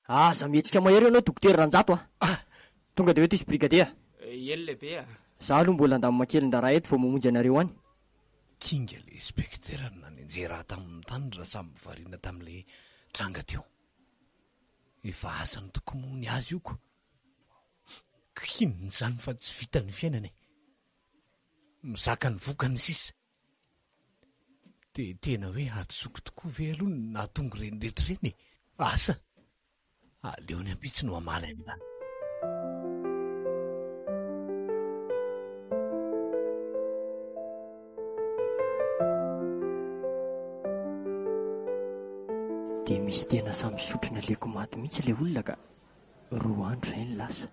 Aza mihetsika mahery ianao dokotera Ranjato a. Tonga de hoe toy brigadier. Ely lehibe a. Za aloha mbola andammakely-ndraraha eto vao mamonjy anareo any. Kinga le inspektera nanenjera tamin'ny tany raha samy variana tamin'le tranga teo. Efa asany tokomony azy io ko. Kinona zany fa tsy vita ny fiainany. Mizaka ny vokany sisa. De tena hoe atsoko tokoa ve aloha ny nahatonga reny rehetra reny. Asa. Aleo ny ampitsy no amala amin'izany. De misy tena samy sotrina leko maty mihitsy le olona ka roa andro zay ny lasa.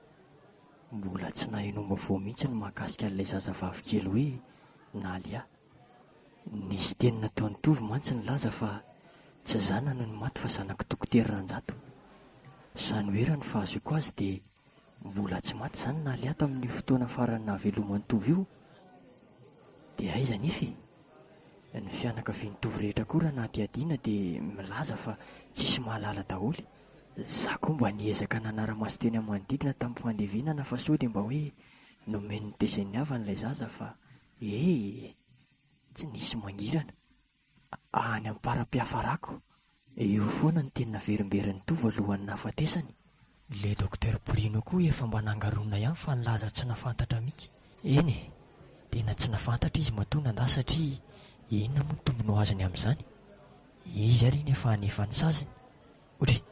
Mbola tsy nahaino vao mihitsy ny mahakasika an'ilay zazavavy kely hoe Nalia. Nisy tena nataony tovy mantsy ny laza fa tsy zanany no maty fa zanaka dokotera Ranjato. Zany hoe raha ny fahazoko azy de mbola tsy maty zany Nalia tamin'ny fotoana farany nahaveloman'ny tovy io. De aiza nify? Ny fianakavian'ny tovy rehetra koa raha nahadiadiana de milaza fa tsisy mahalala daholo. Za koa mba niezaka nanara-maso teny amin'ny manodidina tamin'ny fandevenana fa sao de mba hoe nomeny ny tezeny avy n'ilay zaza fa tsy nisy mangirana. Any amin'ny para-piafarako. Eo foana ny tena verimberiny tovy alohan'ny nahafatesany. Le docteur Bruno koa efa mba nangarona ihany fa nilaza tsy nafantatra mihitsy. Eny e, tena tsy nafantatra izy matoa nandà satria inona moa ny tombony ho azony amin'izany. Izy ary nefa anefa ny saziny. Ohatra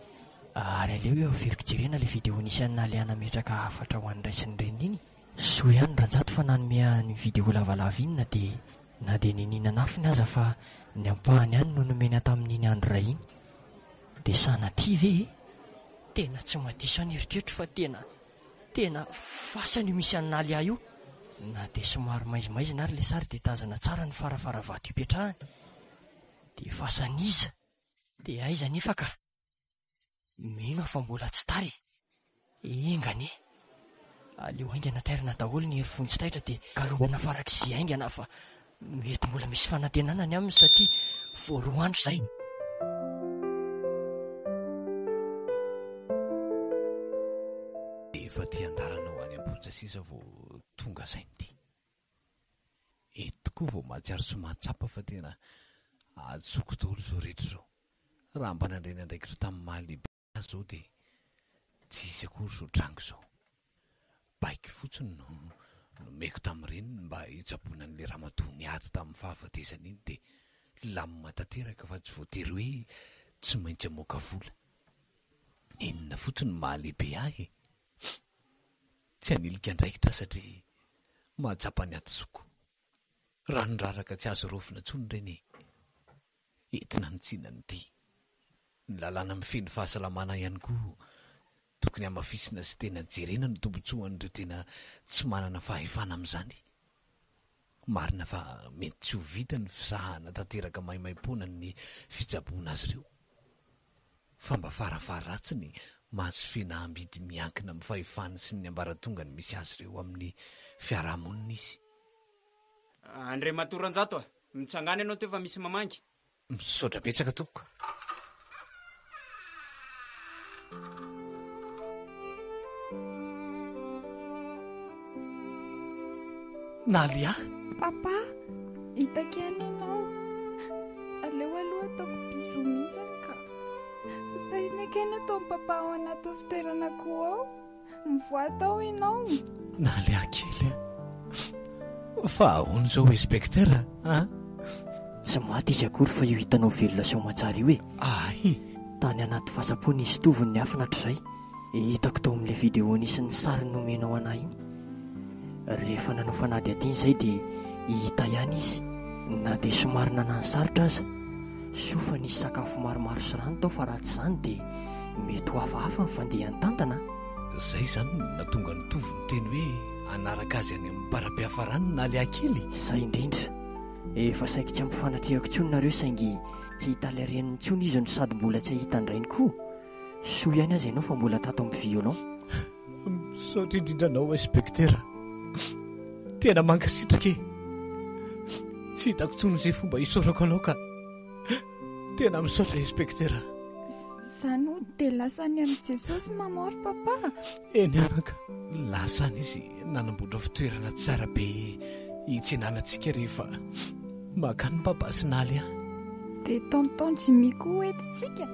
ary aleo eo averiko jerena le vidéo nisy an'ny Nalia nametraka afatra ho an'ny raisiny reny iny. Soa ihany Ranjato fa nanome ny vidéo lavalava iny na de ninina nafiny aza fa ny ampahany ihany no nomena tamin'iny andro ray iny. De sanatria ve tena tsy madiso any eritreritro fa tena fasany misy an'ny Nalia io. Na de somary maizimaizina ary le sary de tazana tsara ny farafara vato ipetrahany. De fasaniza. De aiza nefa ka? Mino fa mbola tsy tary. Engany. Aleo aingana tairina daholo ny hery fontsy taitra dia kalomana farak'izay aingana fa mety mbola misy fanantenanany aminy satria vao 2 andro izay. Efa ty andarana ho any ambonja sisa vao tonga zay ty. Eto koa vao mahatsiaro sy mahatsapa fa tena atsoko daholo zao rehetra zao. Raha mba nandrena ndraikitra tamin'ny mahalehibe azy zao dia tsy isy akory zao drango zao. Baiky fotsiny no meko tamin'ny reniny mba hitsaboana an'ilay ramatoa niady tamin'ny fahafatesana iny dia lamina tanteraka fa tsy voatery hoe tsy maintsy hamoaka vola. Inona fotsiny mahalehibe ahy? Tsy hanilika andraikitra satria mahatsapa ny atosoko. Ranondraraka tsy azo rofina intsony ireny. Entina nitsina nyity. Ny lalàna mifeny fahasalamana ihany koa tokony hamafisina sy tena jerena ny tombotsoan'ireo tena tsy manana fahefana amin'izany. Marina fa mety tsy ho vita ny fisahana tanteraka maimaim-poana ny fitsaboana azy ireo. Fa mba farafara ratsy ny mahazo fihenam-bidy miankina amin'ny fahefany sy ny ambaratonga ny misy azy ireo amin'ny fiarahamonina izy. Andray Matoranjato mitsangana ianao teo fa misy mamangy. Misaotra betsaka tompoko. Nalia. Papa, hitako ihany ianao. Aleo aloha ataoko biso mihitsiny ka. Fa inekena taon'ny papa ao anaty fitoerana koa ao. Mivoatao ianao. Nalia kely. Fa ahoana zao inspektera? Tsy maty izy akory fa io hitanao velona soamatsara io e. Ay. Tany anaty fahasapoana izy tovony ny hafinatra izay. Hitako tao amin'ilay vidéo nisy ny sary nomenao anahy iny. Rehefa nanao fanady aty izay dia hita ihany izy. Na dia somary nanany sarotra aza. Sofa nisy sakafo maromaro sy rano tao fa raha tsy izany dia mety ho hafahafa ny fandehan'ny tantana. Zay zany natonga ny tovo ny teny hoe anaraka azy any amin'ny para-piafarany Nalia kely. Zay indrindra. Efa saika tsy ampifanatrehako intsony nareo saingy tsy hita ilay reniny intsony izy no sady mbola tsy hahita andrainy koa. Soa ihany aza ianao fa mbola tato amin'ny violon. Misaotra indrindra anao inspektera. Tena mankasitraka e. Tsy hitako intsony izay fomba hisaorako anao ka. Tena misaotra inspektera. Zany ho dia lasany amin'ny Jesosy mamôry papa. Eny anaka. Lasany izy nanamboatra fitoerana tsara be hitsenanantsika rehefa makany papa sy Nalia. Dia tonton Jimmy koa entintsika.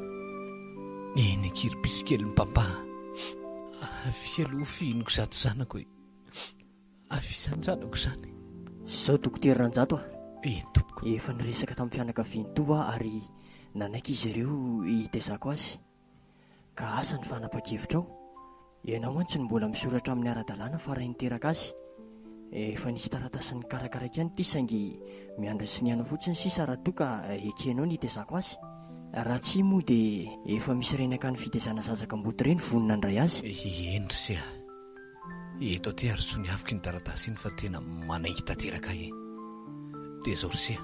Eny kirpiso kely ny papa. Avy aloha fihinoko zato zanako e. Avy izany zanako izany. Zao dokotera Ranjato tompoko. Efa niresaka tamin'ny fianakaviany tova ary nanaiky izy ireo hitezako azy. Ka asa ny fanapa-kevitra ao. Ianao mantsy ny mbola misoratra amin'ny ara-dalàna fa raha niteraka azy. Efa nisy taratasy ny karakaraka ihany ity saingy miandry sy nianao fotsiny sisa raha toa ka ekenao ny hitezako azy. Raha tsy moa dia efa misy renaka ny fitezana zazakam-boty ireny vonona andray azy. Endry sia. Eto aty ary so niavika ny taratasy iny fa tena manaingy tanteraka e. Dia zao sia.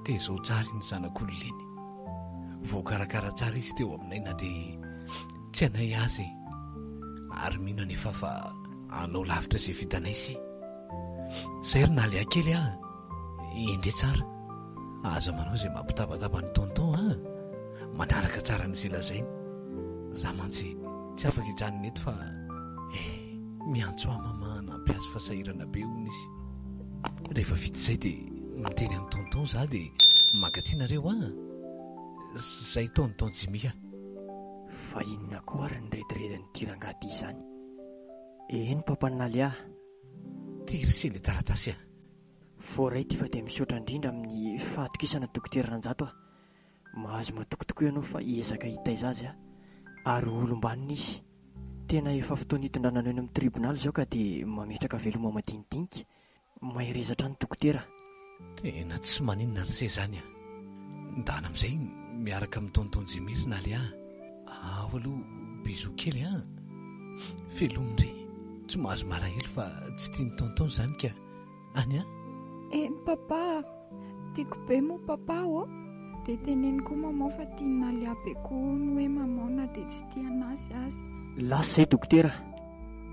Dia zao tsara ny zanak'olona iny. Voakarakara tsara izy teo aminay na dia tsy anay azy. Ary mino anefa fa anao lavitra izay vitanay si. Zay ry Nalia kely indre tsara. Aza manao izay mampitabataba ny tonton manaraka tsara ny zila zainy. Za mantsy tsy afaka hijanona eto fa miantso mama nampiasa fasahirana be hono izy. Rehefa vita izay dia miteny any tonton za dia magatinareo zay tonton Jimmy. Fa inona koa ary ny rediredin'ny tirangaty izany? Eny papany Nalia. Tirisy ilay taratasy Foray ty fa dia misaotra indrindra amin'ny fahatokisana dokotera Ranjato Mahazo matokotoko ianao fa hiezaka hitaiza azy ary olombanina izy. Tena efa fotoana hitondrana eny amin'ny tribonaly zao ka dia mametraka veloma madinidinika. Mahirezatra ny dokotera. Tena tsy maninona ry se zany ndana amin'izay miaraka amin'ny tonton Jimmy ry Nalia. Ao aloha biso kely felomindry. Tsy mahazo malahelo fa tsy tiany tonton zany ka any Eny papa, tiako be moa papa dia teneniko maman fa tiana le abeko no hoe maman na dia tsy tiana azy azy. Lasa izay dokotera.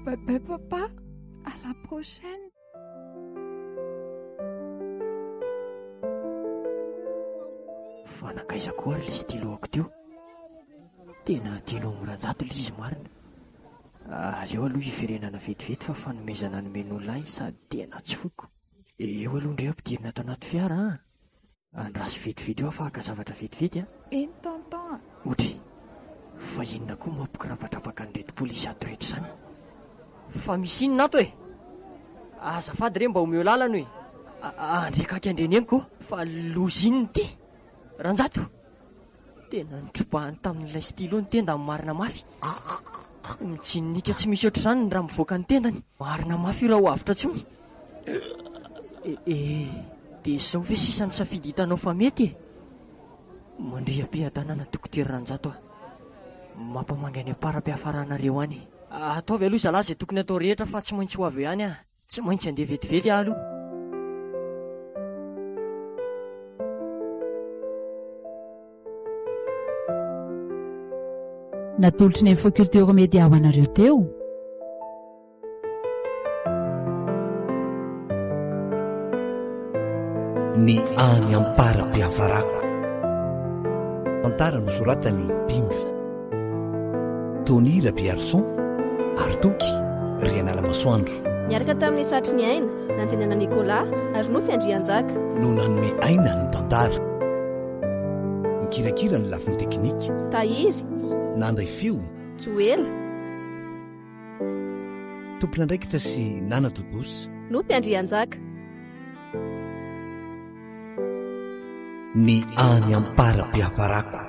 Bye papa, à la prochaine. Fa nankaiza koa ary ilay styloako teo. Tena tianao moranjato ilay izy marina. Aleo aloha hiverenana vetivety fa fanomezana nomen'olona any sady tena tsy foiko. Eo aloha indray ampidirina ato anaty fiara a. Andrasy vetivety eo afahaka zavatra vetivety a. Eny tonton. Otry, fa inona koa mampikirapatrapaka an'ireto polisy ato rehetra izany? Fa misy inona ato e? Azafady re mba omeo lalana hoe. Andrekaka andreneniko fa lozininy ity. Ranjato, tena nitrobahany tamin'ilay stylo ny tenda amin'ny marina mafy. Mitsinika tsy misy ohatr'izany ny raha mivoaka ny tendany. Marina mafy raha ho avitra tsony. Dia izao ve sisa ny safidy hitanao fa mety e? Mandriam-piadanana dokotera Ranjato a. Mampamanga ny para-piafaranareo any. Ataovy aloha zalahy izay tokony atao rehetra fa tsy maintsy ho avy ihany a. Tsy maintsy andeha vetivety aho aloha. Natolotry ny amin'ny faculté remédia ho anareo teo. Ny any ampara-piafarako. Tantara nosoratany Bimby. Tony Rabiarson, Artoky, Rianala Masoandro. Niaraka tamin'ny satry ny aina, nantenana Nicolas, ary nofy Andrianjaka. No nanome aina ny tantara. Mikirakira ny lafiny teknika. Tahiry. Nandray feo. Joela. Tompona andraikitra sy Nana Dodosy. Nofy Andrianjaka. Ny any ampara-piafarako.